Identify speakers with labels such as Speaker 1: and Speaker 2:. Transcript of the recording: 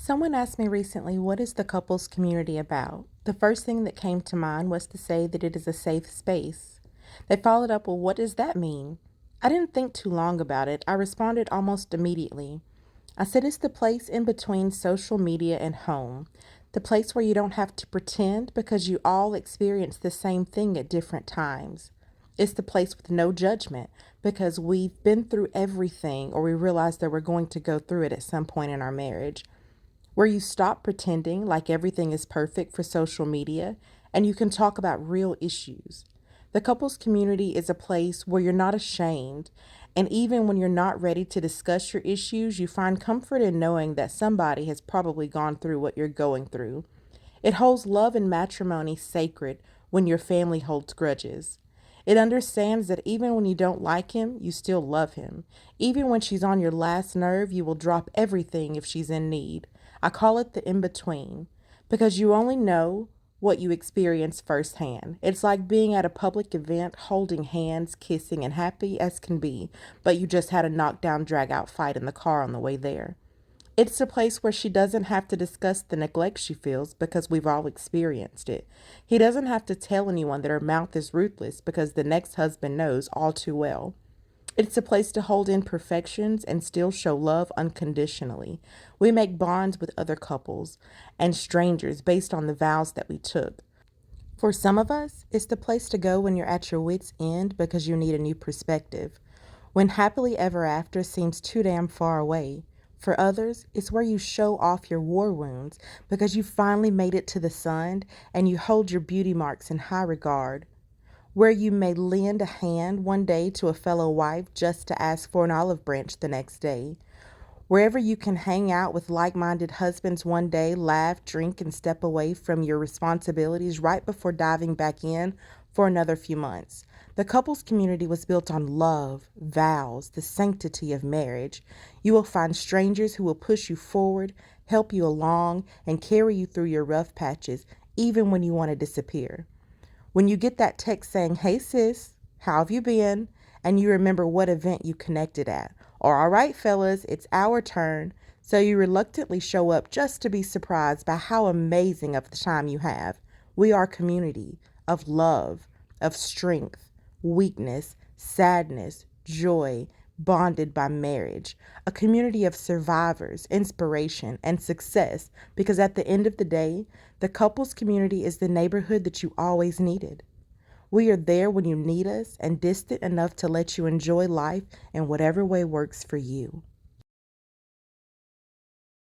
Speaker 1: Someone asked me recently, what is the couples community about? The first thing that came to mind was to say that it is a safe space. They followed up, well, what does that mean? I didn't think too long about it. I responded almost immediately. I said it's the place in between social media and home, the place where you don't have to pretend because you all experience the same thing at different times. It's the place with no judgment because we've been through everything or we realized that we're going to go through it at some point in our marriage where you stop pretending like everything is perfect for social media and you can talk about real issues. The couples community is a place where you're not ashamed, and even when you're not ready to discuss your issues, you find comfort in knowing that somebody has probably gone through what you're going through. It holds love and matrimony sacred when your family holds grudges. It understands that even when you don't like him, you still love him. Even when she's on your last nerve, you will drop everything if she's in need. I call it the in between because you only know what you experience firsthand. It's like being at a public event, holding hands, kissing, and happy as can be, but you just had a knockdown, drag out fight in the car on the way there. It's a place where she doesn't have to discuss the neglect she feels because we've all experienced it. He doesn't have to tell anyone that her mouth is ruthless because the next husband knows all too well. It's a place to hold imperfections and still show love unconditionally. We make bonds with other couples and strangers based on the vows that we took. For some of us, it's the place to go when you're at your wits' end because you need a new perspective. When happily ever after seems too damn far away. For others, it's where you show off your war wounds because you finally made it to the sun and you hold your beauty marks in high regard. Where you may lend a hand one day to a fellow wife just to ask for an olive branch the next day. Wherever you can hang out with like minded husbands one day, laugh, drink, and step away from your responsibilities right before diving back in for another few months. The couples community was built on love, vows, the sanctity of marriage. You will find strangers who will push you forward, help you along, and carry you through your rough patches, even when you want to disappear. When you get that text saying, hey sis, how have you been? And you remember what event you connected at. Or, all right, fellas, it's our turn. So you reluctantly show up just to be surprised by how amazing of the time you have. We are a community of love, of strength, weakness, sadness, joy, bonded by marriage. A community of survivors, inspiration, and success because at the end of the day, the couples community is the neighborhood that you always needed. We are there when you need us and distant enough to let you enjoy life in whatever way works for you.